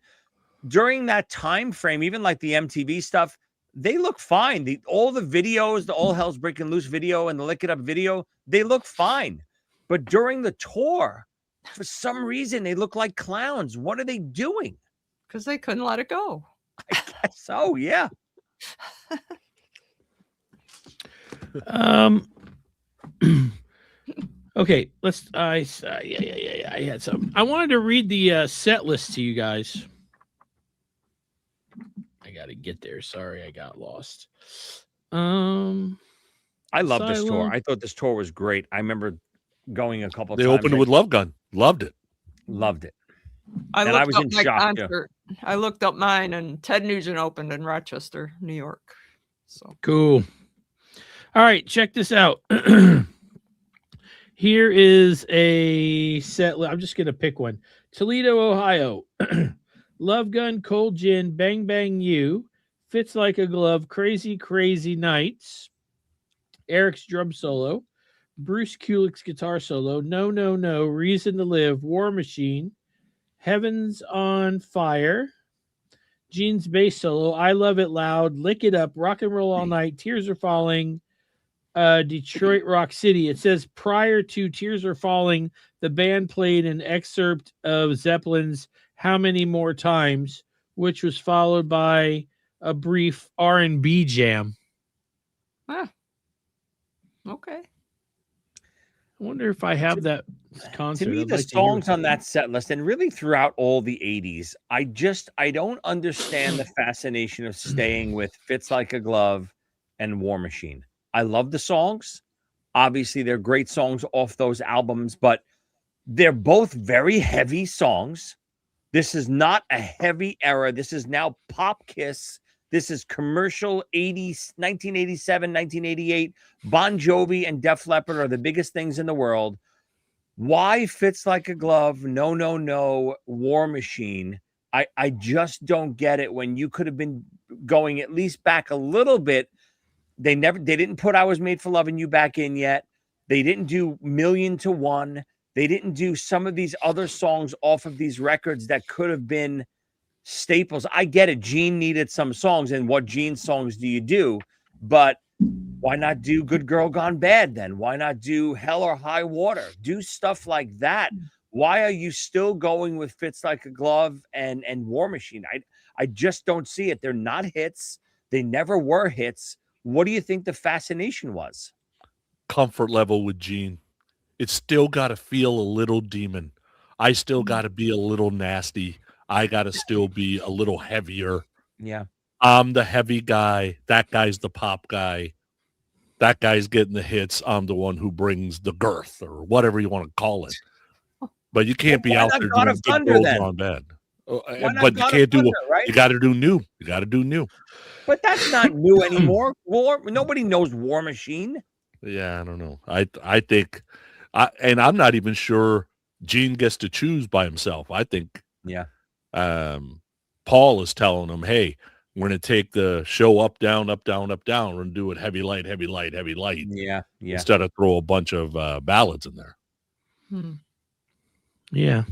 during that time frame, even like the MTV stuff, they look fine. All the videos, the All Hell's Breaking Loose video and the Lick It Up video, they look fine. But during the tour, for some reason, they look like clowns. What are they doing? Because they couldn't let it go. I guess so, yeah. Okay, I had some. I wanted to read the set list to you guys. I got to get there. Sorry, I got lost. I love this tour. I thought this tour was great. I remember going a couple times. They opened it with Love Gun. Loved it. Loved it. I was in shock. I looked up mine, and Ted Nugent opened in Rochester, New York. So Cool. All right, check this out. Here is a set. I'm just going to pick one. Toledo, Ohio. Love Gun, Cold Gin, Bang Bang You, Fits Like a Glove, Crazy Crazy Nights, Eric's drum solo, Bruce Kulick's guitar solo, No No No, Reason to Live, War Machine, Heaven's on Fire, Gene's bass solo, I Love It Loud, Lick It Up, Rock and Roll All Night, Tears Are Falling, Detroit Rock City. It says prior to Tears Are Falling, the band played an excerpt of Zeppelin's How Many More Times, which was followed by a brief R&B jam. okay. I wonder if I have that concert. To me, I'd the like to hear songs it. on that set list, and really throughout all the 80s, I don't understand the fascination of staying with Fits Like a Glove and War Machine. I love the songs. Obviously, they're great songs off those albums, but they're both very heavy songs. This is not a heavy era. This is now pop Kiss. This is commercial 80s, 1987, 1988. Bon Jovi and Def Leppard are the biggest things in the world. Why Fits Like a Glove? No, no, no. War Machine. I just don't get it when you could have been going at least back a little bit. They didn't put I Was Made for Loving You back in yet. They didn't do Million to One. They didn't do some of these other songs off of these records that could have been staples. I get it. Gene needed some songs, and what Gene songs do you do? But why not do Good Girl Gone Bad then? Why not do Hell or High Water? Do stuff like that. Why are you still going with Fits Like a Glove and War Machine? I just don't see it. They're not hits. They never were hits. What do you think the fascination was? Comfort level with Gene. It's still got to feel a little demon. I still got to be a little nasty. I got to still be a little heavier. Yeah. I'm the heavy guy. That guy's the pop guy. That guy's getting the hits. I'm the one who brings the girth or whatever you want to call it. But you can't be out there doing Good Girls Gone Bad. But you can't do right? You got to do new. You got to do new. But that's not new anymore. Nobody knows War Machine. Yeah, I don't know. I think, and I'm not even sure Gene gets to choose by himself. I think, yeah, Paul is telling him, "Hey, we're going to take the show up, down, up, down, up, down. We're going to do it heavy, light, heavy, light, heavy, light. Yeah. Instead of throw a bunch of ballads in there." Yeah.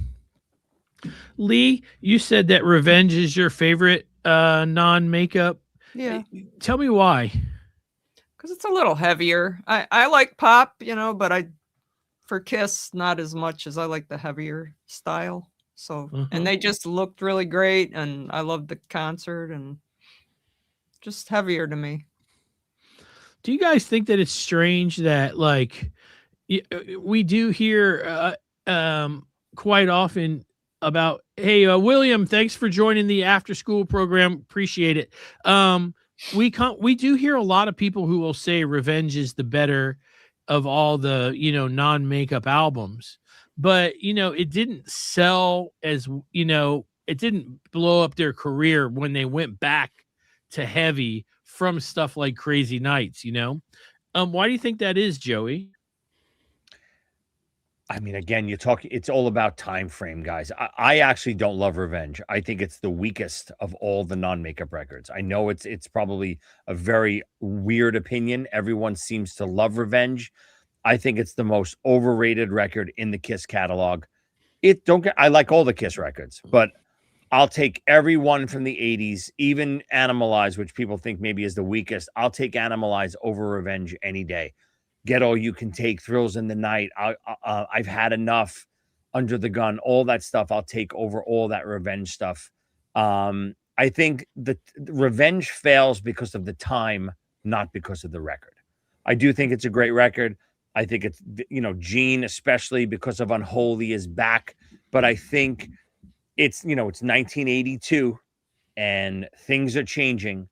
Lee, you said that Revenge is your favorite non-makeup. Yeah. Tell me why. Because it's a little heavier. I like pop, but for Kiss, not as much as I like the heavier style. So, and they just looked really great, and I loved the concert, and just heavier to me. Do you guys think that it's strange that, like, we do hear quite often about, hey, William, thanks for joining the after school program. Appreciate it. We do hear a lot of people who will say Revenge is the better of all the, non-makeup albums, but, it didn't sell as, it didn't blow up their career when they went back to heavy from stuff like Crazy Nights, Why do you think that is, Joey? I mean, again, it's all about time frame, guys. I actually don't love Revenge. I think it's the weakest of all the non-makeup records. I know it's probably a very weird opinion. Everyone seems to love Revenge. I think it's the most overrated record in the Kiss catalog. I like all the Kiss records, but I'll take every one from the 80s, even Animalize, which people think maybe is the weakest. I'll take Animalize over Revenge any day. Get All You Can Take, Thrills in the Night. I've Had Enough, Under the Gun, all that stuff. I'll take over all that Revenge stuff. I think the Revenge fails because of the time, not because of the record. I do think it's a great record. I think it's, Gene, especially because of Unholy, is back. But I think it's 1982 and things are changing.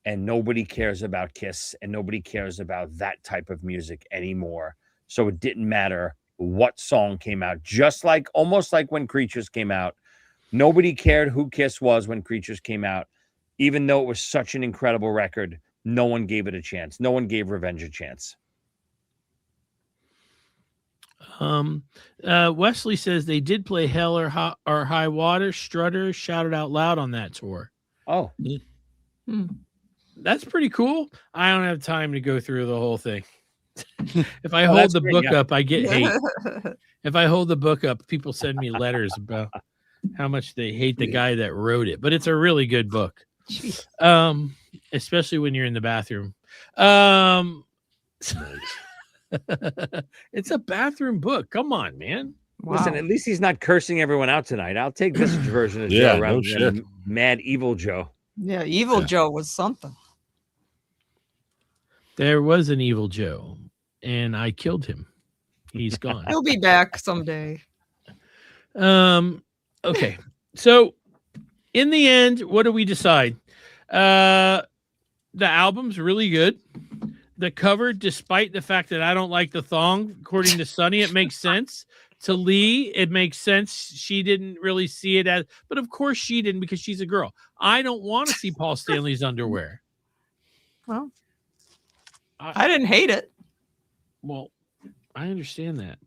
And nobody cares about Kiss, and nobody cares about that type of music anymore. So it didn't matter what song came out. Almost like when Creatures came out, nobody cared who Kiss was when Creatures came out, even though it was such an incredible record. no one gave it a chance. No one gave Revenge a chance. Wesley says they did play Hell or High Water. Strutter shouted out loud on that tour. Oh, That's pretty cool. I don't have time to go through the whole thing. If I hold the book up, I get hate. If I hold the book up, people send me letters about how much they hate the guy that wrote it. But it's a really good book, especially when you're in the bathroom. It's a bathroom book. Come on, man. Wow. listen, at least he's not cursing everyone out tonight. I'll take this version of Yeah, Joe rather no than shit. Mad Evil Joe. Yeah, Evil Joe was something. There was an evil Joe, and I killed him. He's gone. He'll be back someday. Okay. So in the end, what do we decide? The album's really good. The cover, despite the fact that I don't like the thong, according to Sunny, it makes sense. To Lee, it makes sense. She didn't really see it as, but of course she didn't because she's a girl. I don't want to see Paul Stanley's underwear. Well, I didn't hate it. Well, I understand that.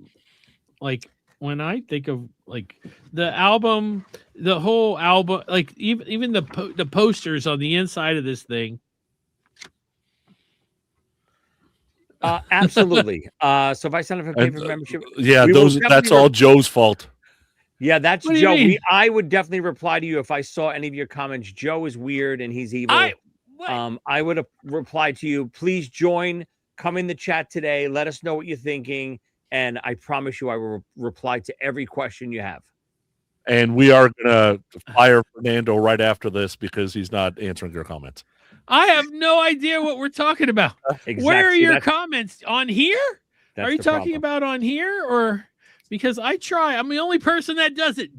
Like when I think of like the album, the whole album, like even the posters on the inside of this thing. Absolutely. So if I sign up for paper membership, Yeah, we will that's definitely all Joe's fault. yeah, that's What do you Joe. mean? I would definitely reply to you if I saw any of your comments. Joe is weird and he's evil. I would reply to you. Please join. Come in the chat today. Let us know what you're thinking, and I promise you, I will reply to every question you have. And we are gonna fire Fernando right after this because he's not answering your comments. I have no idea what we're talking about. Exactly. Where are your That's- comments on here? that's Are you the talking problem. about on here or because I try? I'm the only person that does it.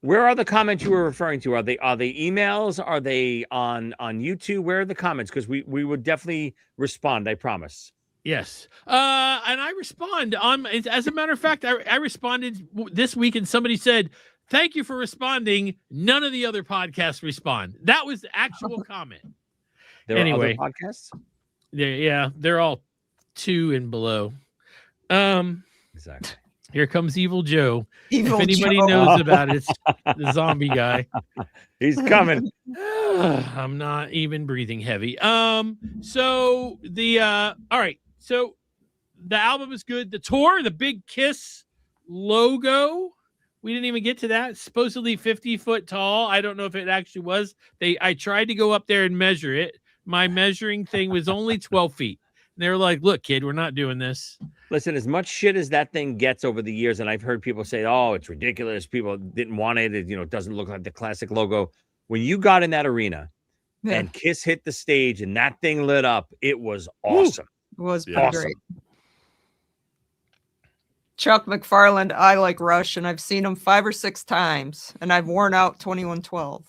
Where are the comments you were referring to? Are they emails? Are they on YouTube? Where are the comments? Because we would definitely respond. I promise. Yes. And I respond on, as a matter of fact, I responded this week and somebody said, thank you for responding. None of the other podcasts respond. That was the actual comment. There Anyway. are other podcasts. They're all 2 and below. Exactly. Here comes Evil Joe. Evil If anybody Joe. knows about it, it's the zombie guy. He's coming. I'm not even breathing heavy. So the all right. So the album is good. The tour, the big Kiss logo. We didn't even get to that. Supposedly 50 foot tall. I don't know if it actually was. I tried to go up there and measure it. My measuring thing was only 12 feet. And they were like, look, kid, we're not doing this. Listen, as much shit as that thing gets over the years, and I've heard people say, "Oh, it's ridiculous. People didn't want it. It doesn't look like the classic logo." When you got in that arena Yeah, and Kiss hit the stage and that thing lit up, it was awesome. it was pretty Awesome. great. Chuck McFarland, I like Rush, and I've seen him 5 or 6 times, and I've worn out 2112.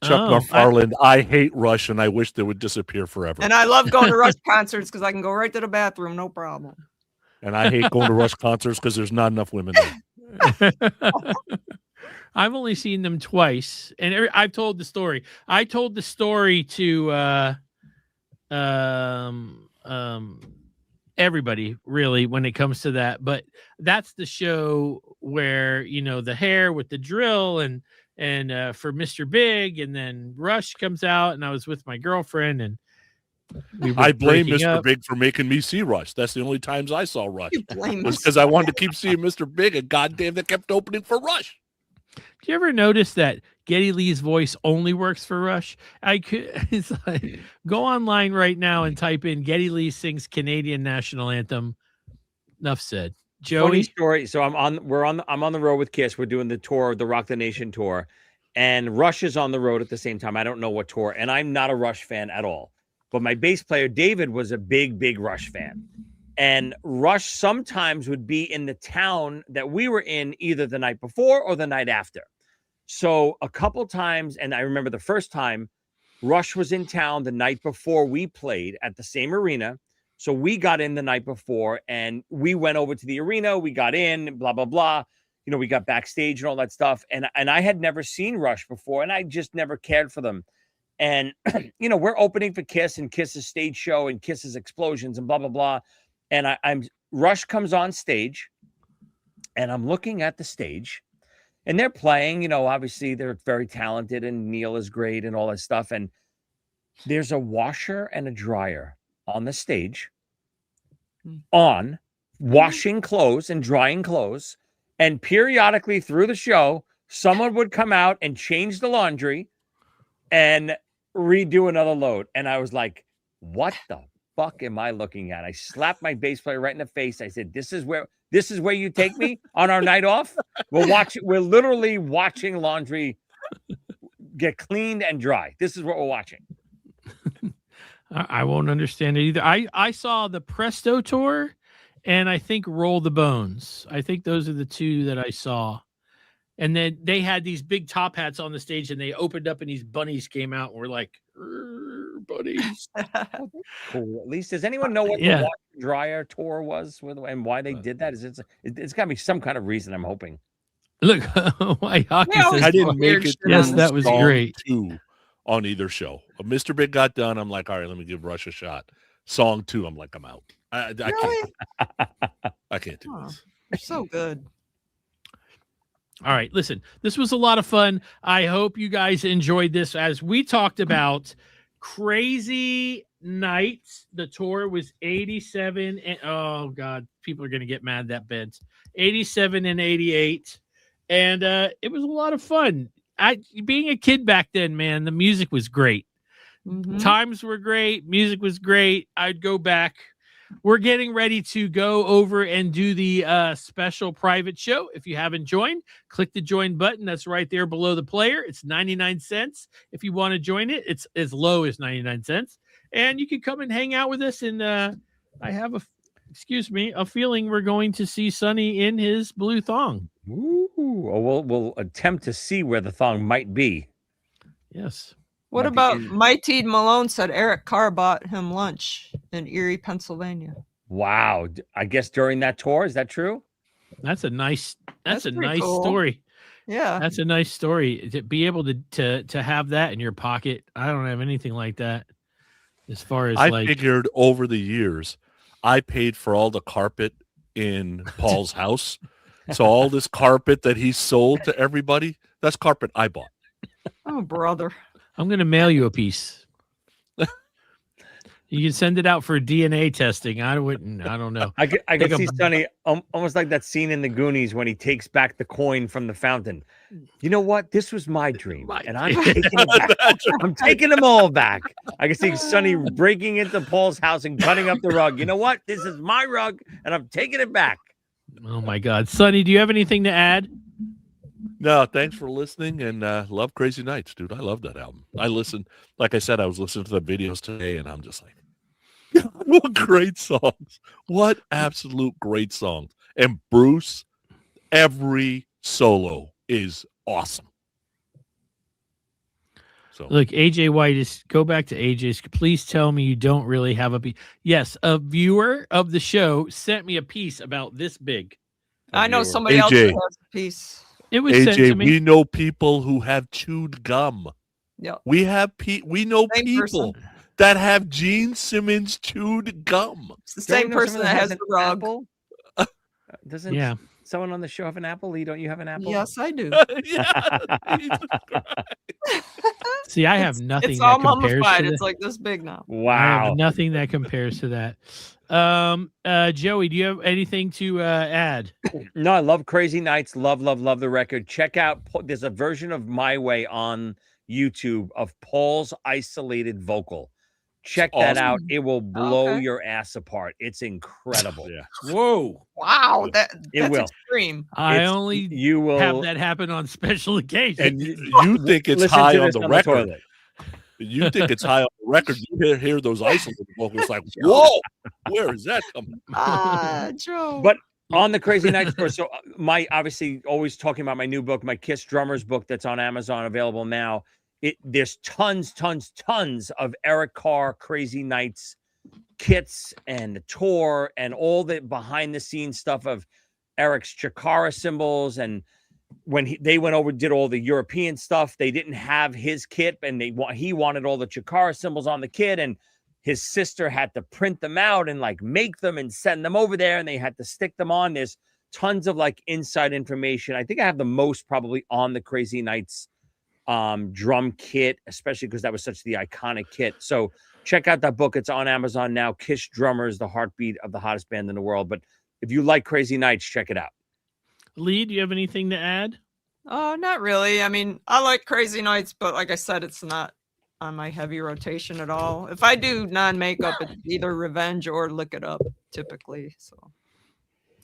Chuck Oh, McFarland, I hate Rush and I wish they would disappear forever. And I love going to Rush concerts because I can go right to the bathroom, no problem. And I hate going to Rush concerts because there's not enough women there. I've only seen them twice, and I've told the story. I told the story to everybody really when it comes to that, but that's the show where the hair with the drill and for Mr. Big, and then Rush comes out, and I was with my girlfriend, and we were I blame breaking Mr. up. Big for making me see Rush. That's the only times I saw Rush. You blame Was us. because I wanted to keep seeing Mr. Big, and goddamn, they kept opening for Rush. Do you ever notice that Geddy Lee's voice only works for Rush? It's like, go online right now and type in Geddy Lee sings Canadian national anthem. Enough said. Funny Joey, story. So I'm on the road with Kiss. We're doing the tour, the Rock the Nation tour, and Rush is on the road at the same time. I don't know what tour, and I'm not a Rush fan at all. But my bass player David was a big Rush fan, and Rush sometimes would be in the town that we were in either the night before or the night after. So a couple times, and I remember the first time, Rush was in town the night before we played at the same arena. So we got in the night before and we went over to the arena. We got in, blah, blah, blah. We got backstage and all that stuff. And I had never seen Rush before, and I just never cared for them. And, you know, we're opening for Kiss and Kiss's stage show and Kiss's explosions and blah, blah, blah. And Rush comes on stage and I'm looking at the stage and they're playing, you know, obviously they're very talented and Neil is great and all that stuff. And there's a washer and a dryer on the stage on washing clothes and drying clothes. And periodically through the show, someone would come out and change the laundry and redo another load. And I was like, what the fuck am I looking at? I slapped my bass player right in the face. I said, this is where you take me on our night off. We're literally watching laundry get cleaned and dry. This is what we're watching. I won't understand it either. I saw the Presto tour and I think Roll the Bones. I think those are the two that I saw. And then they had these big top hats on the stage and they opened up and these bunnies came out and we're like, bunnies. Cool. At least, does anyone know what the washer dryer tour was and why they did that? It's got to be some kind of reason, I'm hoping. Look, White Hockey says, I didn't make it. Yes, that was great. 2 on either show. Mr. Big got done. I'm like, all right, let me give Rush a shot. Song 2, I'm like, I'm out. I can't do this. You're so good. All right, listen, this was a lot of fun. I hope you guys enjoyed this as we talked about Crazy Nights. The tour was 87 and oh God, people are going to get mad that bent. 87 and 88. And it was a lot of fun. Being a kid back then, man, the music was great. Mm-hmm. Times were great. Music was great. I'd go back. We're getting ready to go over and do the special private show. If you haven't joined, click the join button. That's right there below the player. It's 99 cents. If you want to join it, it's as low as 99 cents. And you can come and hang out with us. And I have a feeling we're going to see Sonny in his blue thong. Ooh, we'll attempt to see where the thong might be. Yes. What about Mighty Malone said Eric Carr bought him lunch in Erie, Pennsylvania. Wow. I guess during that tour, is that true? That's a nice cool. story. Yeah. That's a nice story. To be able to have that in your pocket. I don't have anything like that. As far as I figured over the years, I paid for all the carpet in Paul's house. So all this carpet that he sold to everybody, that's carpet I bought. Oh, brother. I'm going to mail you a piece. You can send it out for DNA testing. I don't know. I can see Sonny almost like that scene in the Goonies when he takes back the coin from the fountain. You know what? This was my dream, and I'm taking it back. I'm taking them all back. I can see Sonny breaking into Paul's house and cutting up the rug. You know what? This is my rug, and I'm taking it back. Oh my God, Sonny, do you have anything to add? No, thanks for listening, and love Crazy Nights, dude. I love that album. I listened, like I said, I was listening to the videos today, and I'm just like, what great songs. What absolute great songs. And Bruce, every solo is awesome. So Look, AJ White, go back to AJ's. Please tell me you don't really have a piece. Yes, a viewer of the show sent me a piece about this big. I know somebody else who has a piece. It was sent to AJ, me. we know people who have chewed gum. Yeah. We know Same people person. that have Gene Simmons chewed gum. It's the same person that has the rug. Doesn't someone on the show have an apple? Lee, don't you have an apple? Yes, I do. See, I have nothing It's that all compares mummified. to It's that. like this big now. I Wow. have nothing that compares to that. Joey, do you have anything to add? No, I love Crazy Nights. Love the record. Check out, there's a version of My Way on YouTube of Paul's isolated vocal. Check that out. It will blow your ass apart. It's incredible. Yeah. Whoa. Wow, that's will. extreme. You will have that happen on special occasions. And you think it's listen high to on this the on record. toilet. You think it's high on the record. You hear those isolated vocals like, whoa, where is that coming from? Joe. But on the Crazy Nights tour, so obviously always talking about my new book, my Kiss Drummers book that's on Amazon, available now. There's tons of Eric Carr Crazy Nights kits and the tour and all the behind the scenes stuff of Eric's Chikara cymbals and when they went over, did all the European stuff, they didn't have his kit, and he wanted all the Chikara symbols on the kit, and his sister had to print them out and like make them and send them over there, and they had to stick them on. There's tons of like inside information. I think I have the most probably on the Crazy Nights drum kit, especially because that was such the iconic kit. So check out that book. It's on Amazon now. Kiss Drummers, the heartbeat of the hottest band in the world. But if you like Crazy Nights, check it out. Lee, do you have anything to add? Not really. I mean, I like Crazy Nights, but like I said, it's not on my heavy rotation at all. If I do non-makeup, it's either Revenge or Lick It Up typically. So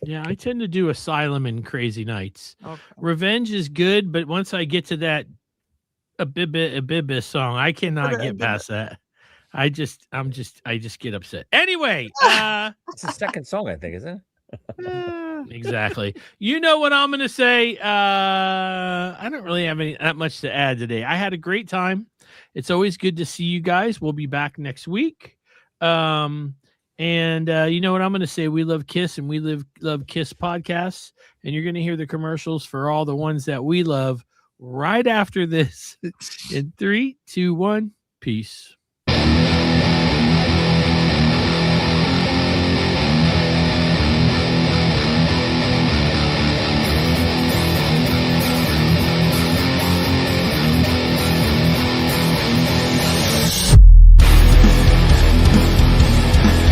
Yeah, I tend to do Asylum and Crazy Nights. okay. Revenge is good, but once I get to that Abibis song, I cannot get past that. I just get upset. Anyway, It's the second song, I think, isn't it? exactly. You know what I'm gonna say? I don't really have that much to add today. I had a great time. It's always good to see you guys. We'll be back next week. And you know what I'm gonna say? We love Kiss, and we love Kiss podcasts, and you're gonna hear the commercials for all the ones that we love right after this. In 3, 2, 1, peace.